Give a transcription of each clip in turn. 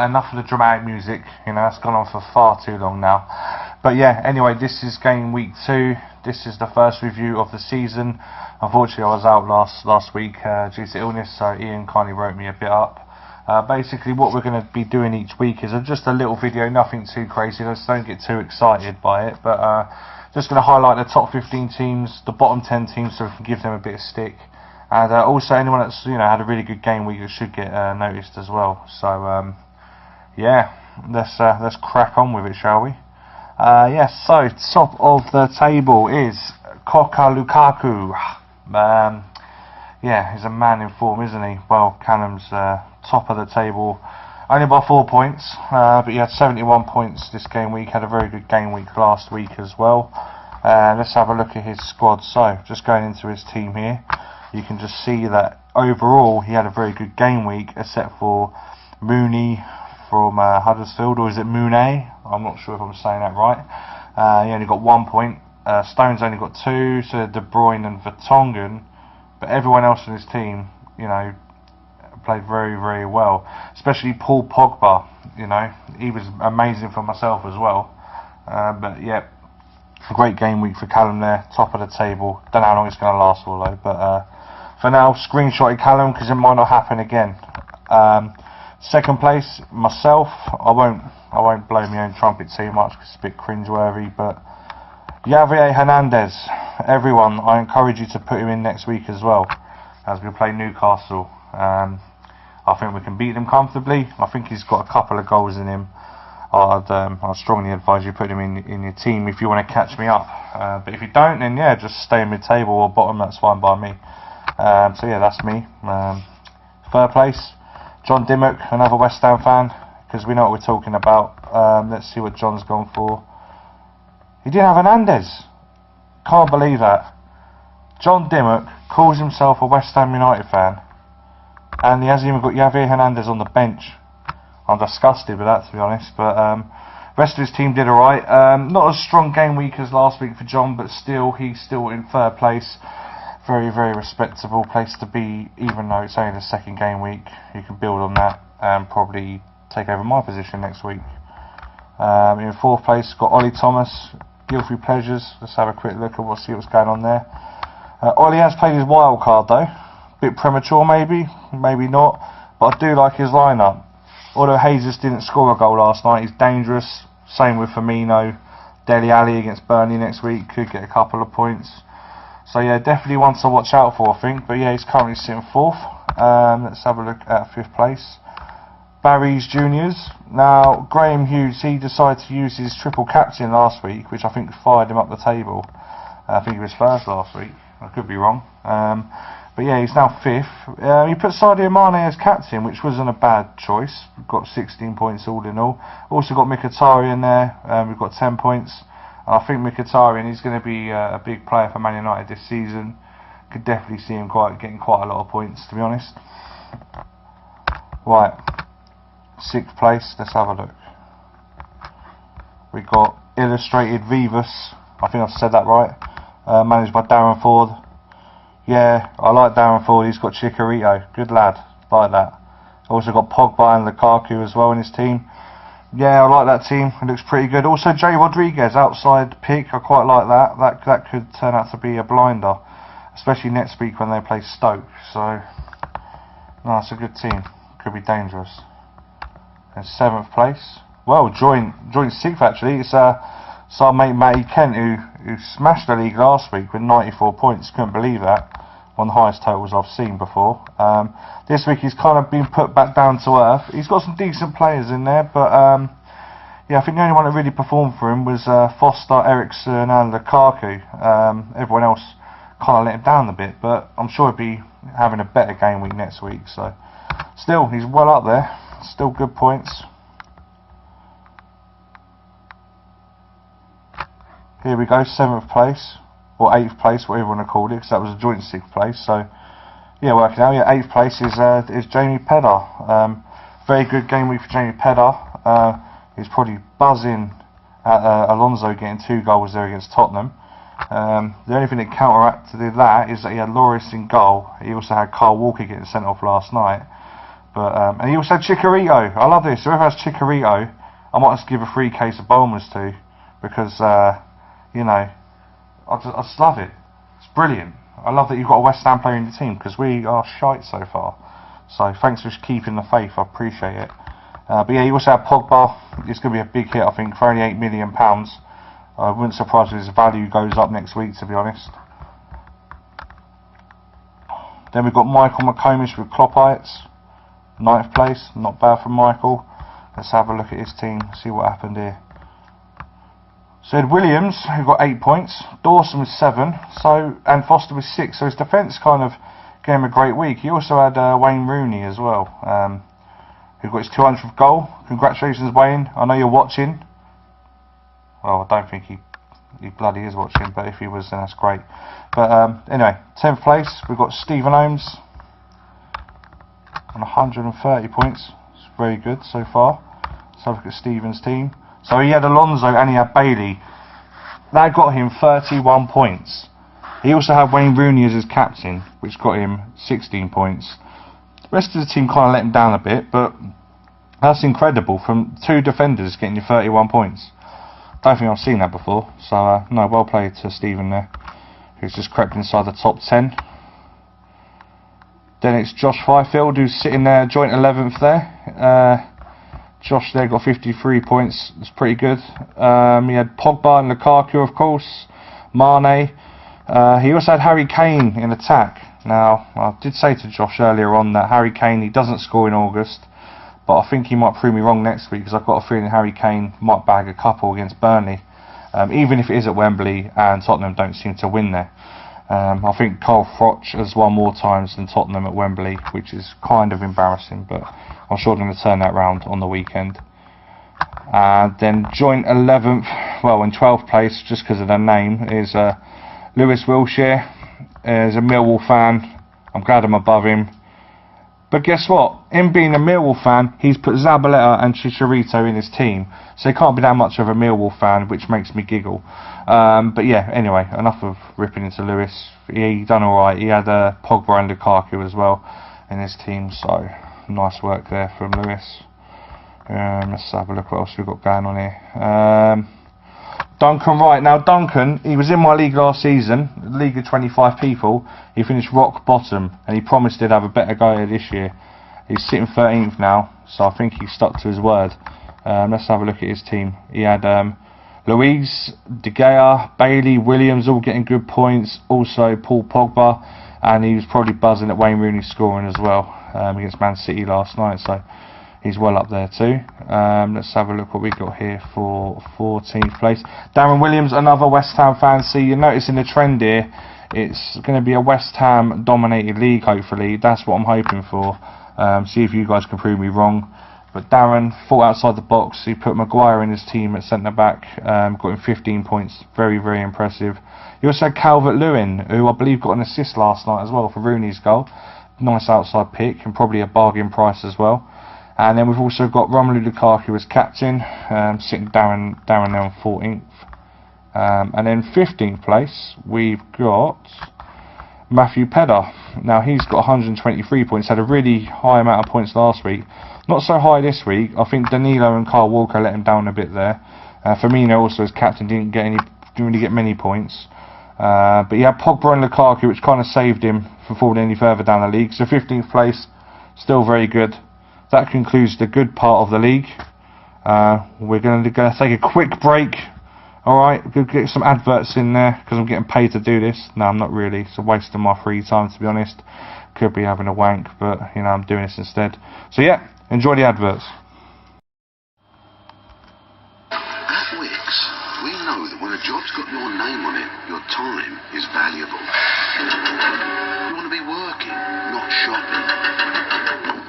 enough of the dramatic music, you know, that's gone on for far too long now. But yeah, anyway, this is game week 2. This is the first review of the season. Unfortunately, I was out last week due to illness, so Ian kindly wrote me a bit up. Basically, what we're going to be doing each week is just a little video, nothing too crazy. Just don't get too excited by it, but just going to highlight the top 15 teams, the bottom 10 teams, so we can give them a bit of stick. And also anyone that's had a really good game week should get noticed as well. So yeah, let's crack on with it, shall we? Yes, so top of the table is Koka Lukaku. Yeah, he's a man in form, isn't he? Well, Callum's top of the table, only by 4 points, but he had 71 points this game week. Had a very good game week last week as well. Let's have a look at his squad. So just going into his team here, you can just see that overall he had a very good game week, except for Mooney from Huddersfield, or is it Mooney? I'm not sure if I'm saying that right. He only got 1 point. Stones only got 2, so De Bruyne and Vertonghen. But everyone else in his team, played very, very well. Especially Paul Pogba. He was amazing for myself as well. But yeah, a great game week for Callum there, top of the table. Don't know how long it's going to last for though, but for now, screenshotted Callum because it might not happen again. Second place, myself. I won't blow my own trumpet too much because it's a bit cringeworthy, but Javier Hernandez. Everyone, I encourage you to put him in next week as well, as we play Newcastle. I think we can beat them comfortably. I think he's got a couple of goals in him. I'd strongly advise you put him in your team if you want to catch me up. But if you don't, then yeah, just stay in mid-table or bottom. That's fine by me. So yeah, that's me. Third place, John Dimmock, another West Ham fan, because we know what we're talking about. Let's see what John's gone for. He didn't have Hernandez. Can't believe that. John Dimmock calls himself a West Ham United fan, and he hasn't even got Javier Hernandez on the bench. I'm disgusted with that, to be honest. But rest of his team did alright. Not as strong game week as last week for John, but still, he's still in third place. Very, very respectable place to be, even though it's only the second game week. You can build on that and probably take over my position next week. In fourth place, got Ollie Thomas, Guilty Pleasures. Let's have a quick look at see what's going on there. Ollie has played his wild card though. Bit premature maybe, maybe not, but I do like his lineup. Although Jesus didn't score a goal last night, he's dangerous. Same with Firmino. Dele Alli against Burnley next week, could get a couple of points. So yeah, definitely one to watch out for, I think. But yeah, he's currently sitting fourth. Let's have a look at fifth place. Barry's Juniors. Now, Graham Hughes, he decided to use his triple captain last week, which I think fired him up the table. I think he was first last week. I could be wrong. But yeah, he's now fifth. He put Sadio Mane as captain, which wasn't a bad choice. We've got 16 points all in all. Also got Mkhitaryan there. We've got 10 points. And I think Mkhitaryan is going to be a big player for Man United this season. Could definitely see him getting quite a lot of points, to be honest. Right, sixth place. Let's have a look. We got Illustrated Vivus. I think I've said that right. Managed by Darren Ford. Yeah, I like Darren Ford. He's got Chicharito. Good lad. Like that. Also got Pogba and Lukaku as well in his team. Yeah, I like that team. It looks pretty good. Also, Jay Rodriguez, outside pick. I quite like that. That could turn out to be a blinder, especially next week when they play Stoke. So, no, it's a good team. Could be dangerous. And seventh place. Well, joint sixth actually. It's our mate Matty Kent who smashed the league last week with 94 points. Couldn't believe that. One of the highest totals I've seen before. This week he's kind of been put back down to earth. He's got some decent players in there, but yeah, I think the only one that really performed for him was Foster, Eriksson and Lukaku. Everyone else kind of let him down a bit, but I'm sure he'll be having a better game week next week. So still, he's well up there. Still good points. Here we go, 7th place, or 8th place, whatever you want to call it, because that was a joint 6th place. So, yeah, working out. Yeah, 8th place is Jamie Pedder. Very good game week for Jamie Pedder. He's probably buzzing at Alonso getting 2 goals there against Tottenham. The only thing that counteracted that is that he had Lloris in goal. He also had Carl Walker getting sent off last night. But and he also had Chikorito. I love this. Whoever has Chikorito, I might just give a free case of Bulmers to, because you know, I just love it. It's brilliant. I love that you've got a West Ham player in your team, because we are shite so far. So thanks for keeping the faith. I appreciate it. But yeah, you also have Pogba. It's going to be a big hit, I think, for only £8 million. I wouldn't surprise if his value goes up next week, to be honest. Then we've got Michael McComish with Cloppites, 9th place. Not bad for Michael. Let's have a look at his team, see what happened here. So Ed Williams, who got 8 points, Dawson with 7, and Foster with 6. So his defence kind of gave him a great week. He also had Wayne Rooney as well, who got his 200th goal. Congratulations, Wayne. I know you're watching. Well, I don't think he bloody is watching, but if he was, then that's great. But anyway, 10th place, we've got Stephen Holmes on 130 points. It's very good so far. Let's have a look at Stephen's team. So he had Alonso and he had Bailey. That got him 31 points. He also had Wayne Rooney as his captain, which got him 16 points. The rest of the team kind of let him down a bit, but that's incredible, from 2 defenders getting you 31 points. Don't think I've seen that before. So no, well played to Stephen there, who's just crept inside the top 10. Then it's Josh Fifield, who's sitting there joint 11th there. Josh there got 53 points. That's pretty good. He had Pogba and Lukaku, of course. Mane. He also had Harry Kane in attack. Now, I did say to Josh earlier on that Harry Kane, he doesn't score in August, but I think he might prove me wrong next week, because I've got a feeling Harry Kane might bag a couple against Burnley, even if it is at Wembley and Tottenham don't seem to win there. I think Carl Froch has won more times than Tottenham at Wembley, which is kind of embarrassing, but I'm sure they're going to turn that round on the weekend. Then joint 11th, well, in 12th place, just because of their name, is Lewis Wilshire. Is a Millwall fan. I'm glad I'm above him. But guess what? Him being a Millwall fan, he's put Zabaleta and Chicharito in his team. So he can't be that much of a Millwall fan, which makes me giggle. But yeah, anyway, enough of ripping into Lewis. He done alright. He had Pogba and Lukaku as well in his team. So nice work there from Lewis. Let's have a look what else we've got going on here. Duncan Wright. Now Duncan, he was in my league last season, league of 25 people. He finished rock bottom, and he promised he'd have a better go this year. He's sitting 13th now, so I think he stuck to his word. Let's have a look at his team. He had Luiz, De Gea, Bailey, Williams all getting good points. Also Paul Pogba, and he was probably buzzing at Wayne Rooney scoring as well against Man City last night. So he's well up there too. Let's have a look what we got here for 14th place. Darren Williams, another West Ham fan. See, you're noticing the trend here. It's going to be a West Ham dominated league, hopefully. That's what I'm hoping for. See if you guys can prove me wrong. But Darren fought outside the box. He put Maguire in his team at centre back. Got him 15 points. Very, very impressive. He also had Calvert-Lewin, who I believe got an assist last night as well for Rooney's goal. Nice outside pick, and probably a bargain price as well. And then we've also got Romelu Lukaku as captain, sitting Darren there on 14th. And then 15th place, we've got Matthew Pedder. Now he's got 123 points, had a really high amount of points last week. Not so high this week. I think Danilo and Kyle Walker let him down a bit there. Firmino also as captain didn't really get many points. But he had Pogba and Lukaku, which kind of saved him from falling any further down the league. So 15th place, still very good. That concludes the good part of the league. We're going to take a quick break. Alright, we'll get some adverts in there, because I'm getting paid to do this. No, I'm not really. It's a waste of my free time, to be honest. Could be having a wank, but you know, I'm doing this instead. So yeah, enjoy the adverts. At Wix, we know that when a job's got your name on it, your time is valuable. You want to be working, not shopping.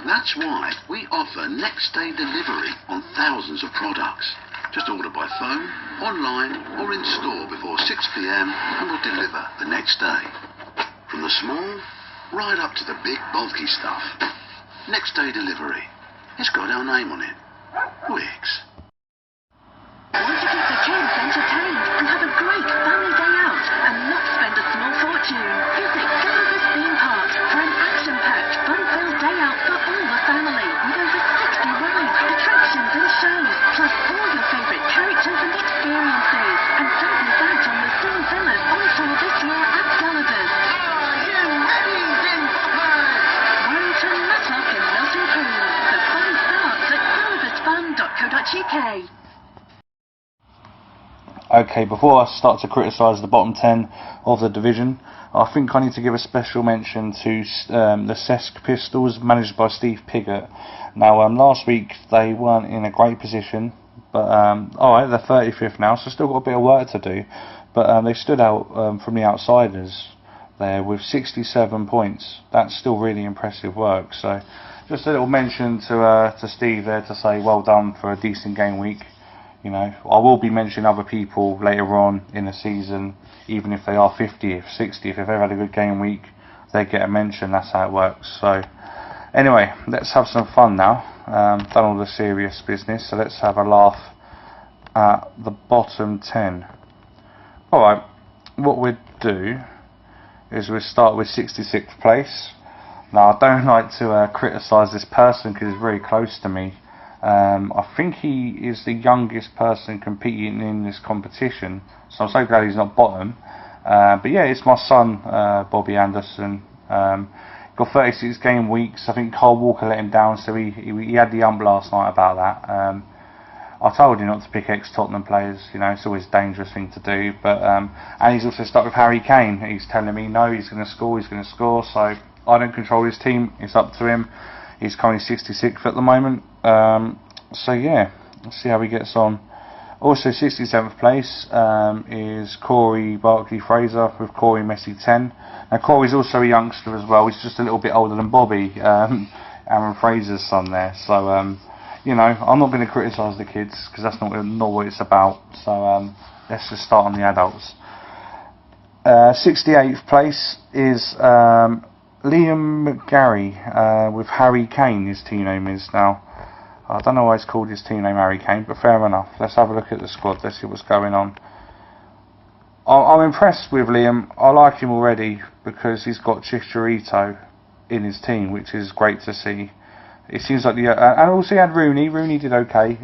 That's why we offer next day delivery on thousands of products. Just order by phone, online or in store before 6 PM and we'll deliver the next day. From the small right up to the big bulky stuff. Next day delivery. It's got our name on it. Wix. Want to keep the kids entertained and have a great family day out and not spend a small fortune? Visit Gameweek Theme Park for an action-packed, fun-filled day out for all the family. MKBulmers.co.uk. Okay, before I start to criticise the bottom 10 of the division, I think I need to give a special mention to the Cesc Pistols, managed by Steve Piggott. Now, last week they weren't in a great position, but alright, they're 35th now, so still got a bit of work to do. But they stood out from the outsiders there with 67 points. That's still really impressive work. So, just a little mention to Steve there to say well done for a decent game week. You know, I will be mentioning other people later on in the season, even if they are 50th, 60th, if they've had a good game week, they get a mention. That's how it works. So, anyway, let's have some fun now. Done all the serious business, so let's have a laugh at the bottom 10. Alright, what we'd do is we'll start with 66th place. Now, I don't like to criticise this person because he's very close to me. I think he is the youngest person competing in this competition, so I'm so glad he's not bottom. But yeah, it's my son, Bobby Anderson. Got 36 game weeks. I think Carl Walker let him down, so he had the ump last night about that. I told him not to pick ex-Tottenham players, you know, it's always a dangerous thing to do. But and he's also stuck with Harry Kane. He's telling me no, he's going to score, so I don't control his team, it's up to him. He's currently 66th at the moment. So yeah, let's see how he gets on. Also 67th place is Corey Barkley Fraser with Corey Messi 10. Now Corey's also a youngster as well. He's just a little bit older than Bobby, Aaron Fraser's son there. So you know, I'm not going to criticise the kids because that's not what it's about. So let's just start on the adults. 68th place is Liam McGarry with Harry Kane. His team name is now. I don't know why he's called his team name Harry Kane, but fair enough. Let's have a look at the squad. Let's see what's going on. I'm impressed with Liam. I like him already because he's got Chicharito in his team, which is great to see. It seems like and also he had Rooney. Rooney did okay.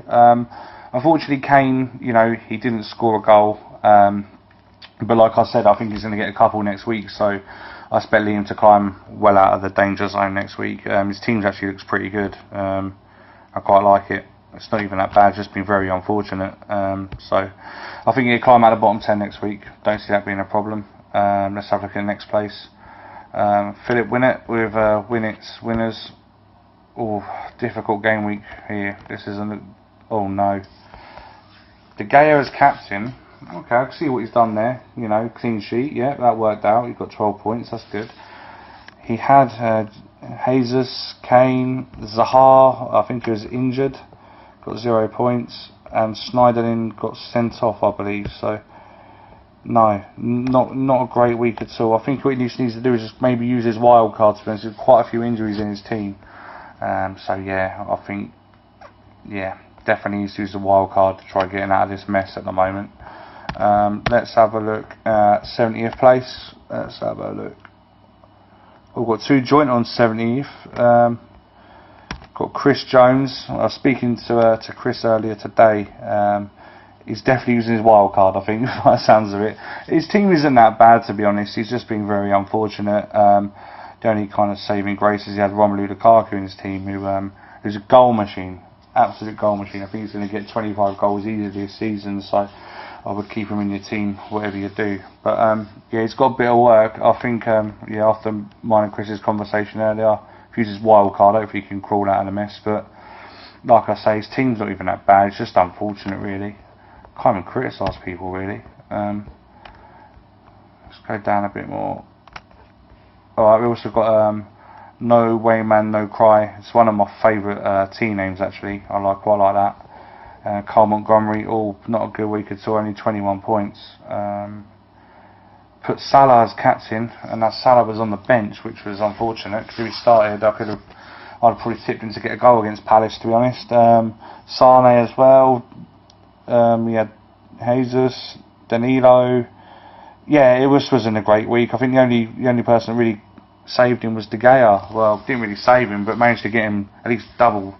Unfortunately, Kane, you know, he didn't score a goal. But like I said, I think he's going to get a couple next week. So I expect Liam to climb well out of the danger zone next week. His team actually looks pretty good. I quite like it. It's not even that bad, just been very unfortunate. So I think he'll climb out of the bottom 10 next week. Don't see that being a problem. Let's have a look at the next place. Philip Winnett with Winnett's Winners. Oh, difficult game week here. This isn't. Oh no. De Gea as captain. Okay, I can see what he's done there. You know, clean sheet. Yeah, that worked out. He got 12 points. That's good. He had Jesus, Kane, Zaha. I think he was injured. Got 0 points. And Schneiderlin got sent off, I believe. So no, not a great week at all. I think what he needs to do is just maybe use his wild card. There's quite a few injuries in his team. So yeah, I think definitely needs to use the wild card to try getting out of this mess at the moment. Let's have a look at 70th place. Let's have a look. We've got two joint on 70th. Got Chris Jones. I was speaking to Chris earlier today. He's definitely using his wild card, I think, by the sounds of it. His team isn't that bad, to be honest. He's just been very unfortunate. The only kind of saving grace is he had Romelu Lukaku in his team, who's a goal machine, absolute goal machine. I think he's going to get 25 goals easily this season, so I would keep him in your team, whatever you do. But yeah, he's got a bit of work. I think after mine and Chris's conversation earlier, if he uses wild card, hopefully he can crawl out of the mess. But like I say, his team's not even that bad. It's just unfortunate, really. Can't even criticise people, really. Let's go down a bit more. Alright, we also got No Way Man No Cry. It's one of my favourite team names, actually. I quite like that. Carl Montgomery, not a good week at all, only 21 points. Put Salah as captain, and that Salah was on the bench, which was unfortunate because if he started, I'd have probably tipped him to get a goal against Palace, to be honest. Sane as well. We had Jesus, Danilo. Yeah, it wasn't a great week. I think the only person that really saved him was De Gea. Well, didn't really save him, but managed to get him at least double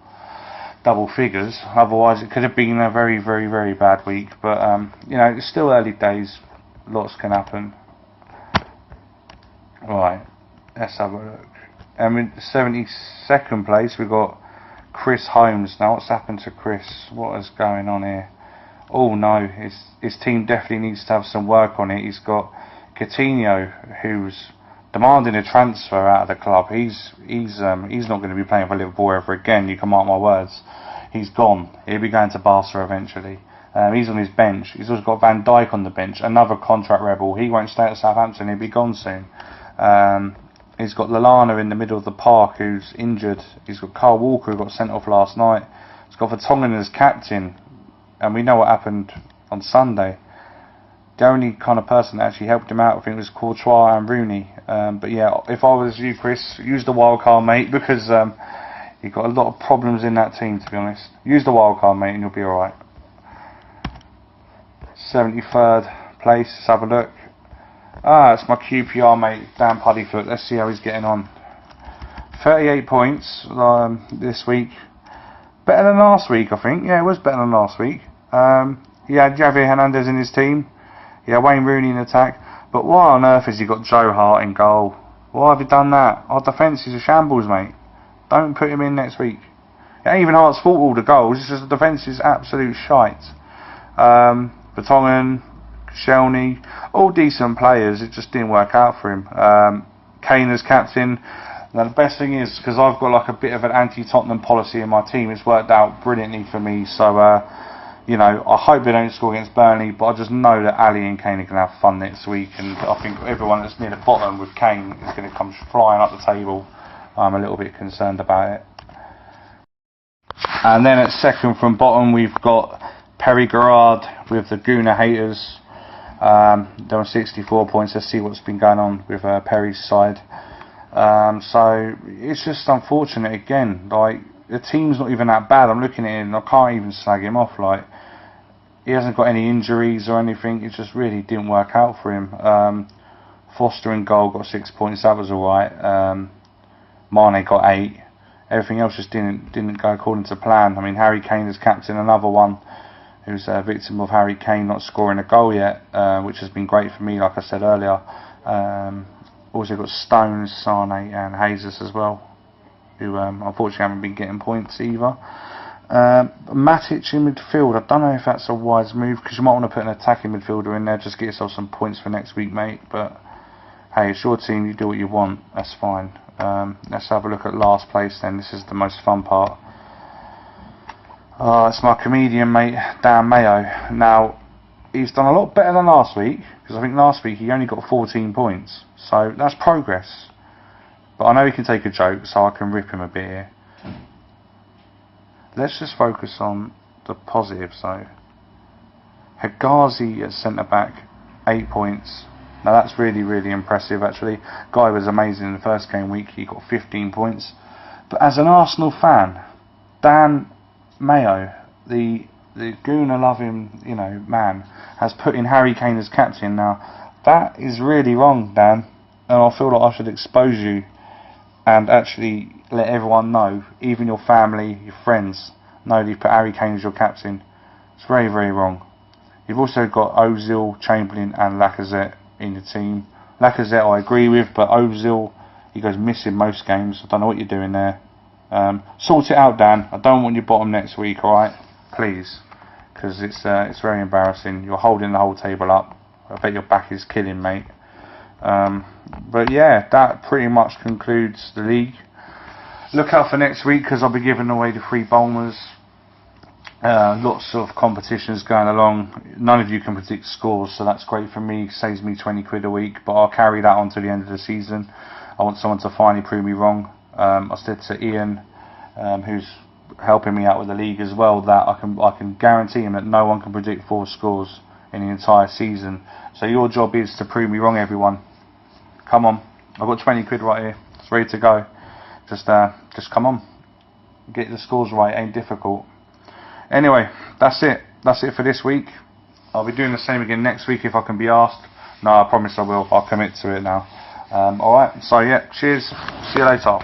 figures. Otherwise, it could have been a very, very, very bad week. But you know, it's still early days. Lots can happen. Right, let's have a look. And in 72nd place, we've got Chris Holmes. Now what's happened to Chris? What is going on here? Oh no, his team definitely needs to have some work on it. He's got Coutinho, who's demanding a transfer out of the club. He's not going to be playing for Liverpool ever again. You can mark my words. He's gone. He'll be going to Barca eventually. He's on his bench. He's also got Van Dijk on the bench, another contract rebel. He won't stay at Southampton. He'll be gone soon. He's got Lallana in the middle of the park, who's injured. He's got Kyle Walker, who got sent off last night. He's got Vertonghen as captain, and we know what happened on Sunday. The only kind of person that actually helped him out, I think, was Courtois and Rooney. But yeah, if I was you, Chris, use the wild card, mate, because you've got a lot of problems in that team, to be honest. Use the wild card, mate, and you'll be alright. 73rd place, let's have a look. It's my QPR mate, Dan Puddyfoot. Let's see how he's getting on. 38 points this week. Better than last week, I think. Yeah, it was better than last week. He had Javier Hernandez in his team. He had Wayne Rooney in attack. But why on earth has he got Joe Hart in goal? Why have you done that? Our defence is a shambles, mate. Don't put him in next week. It ain't even Hart's fault all the goals. It's just the defence is absolute shite. Vertonghen, Shelney, all decent players. It just didn't work out for him. Kane as captain. Now the best thing is, because I've got like a bit of an anti-Tottenham policy in my team, it's worked out brilliantly for me. So you know, I hope they don't score against Burnley, but I just know that Ali and Kane are going to have fun next week, and I think everyone that's near the bottom with Kane is going to come flying up the table. I'm a little bit concerned about it. And then at second from bottom we've got Perry Garrard with the Gooner haters. They're on 64 points. Let's see what's been going on with Perry's side. So it's just unfortunate again. Like, the team's not even that bad. I'm looking at it and I can't even slag him off. Like, he hasn't got any injuries or anything. It just really didn't work out for him. Foster in goal got 6 points. That was alright. Mane got 8. Everything else just didn't go according to plan. I mean, Harry Kane is captain, another one who's a victim of Harry Kane not scoring a goal yet, which has been great for me, like I said earlier. Also got Stones, Sane and Jesus as well, who unfortunately haven't been getting points either. Matic in midfield, I don't know if that's a wise move, because you might want to put an attacking midfielder in there, just get yourself some points for next week, mate. But hey, it's your team, you do what you want, that's fine. Let's have a look at last place then. This is the most fun part. It's my comedian mate, Dan Mayo. Now, he's done a lot better than last week, because I think last week he only got 14 points. So that's progress. But I know he can take a joke, so I can rip him a bit here. Let's just focus on the positives though. Hegazi at centre back, 8 points. Now that's really, really impressive actually. Guy was amazing in the first game week, he got 15 points. But as an Arsenal fan, Dan Mayo, the Gooner loving, you know, man, has put in Harry Kane as captain. Now that is really wrong, Dan, and I feel like I should expose you and actually let everyone know, even your family, your friends, know that you've put Harry Kane as your captain. It's very, very wrong. You've also got Ozil, Chamberlain and Lacazette in the team. Lacazette I agree with, but Ozil, he goes missing most games. I don't know what you're doing there. Sort it out, Dan. I don't want you bottom next week, alright? Please. Because it's very embarrassing. You're holding the whole table up. I bet your back is killing, mate. But yeah, that pretty much concludes the league. Look out for next week, because I'll be giving away the free Bulmers. Lots of competitions going along. None of you can predict scores, so that's great for me. Saves me 20 quid a week, but I'll carry that on to the end of the season. I want someone to finally prove me wrong. I said to Ian, who's helping me out with the league as well, that I can guarantee him that no one can predict 4 scores in the entire season. So your job is to prove me wrong, everyone. Come on, I've got 20 quid right here. It's ready to go. Just come on, get the scores right. Ain't difficult. Anyway, that's it. That's it for this week. I'll be doing the same again next week if I can be asked. No, I promise I will. I'll commit to it now. Alright, so yeah, cheers. See you later.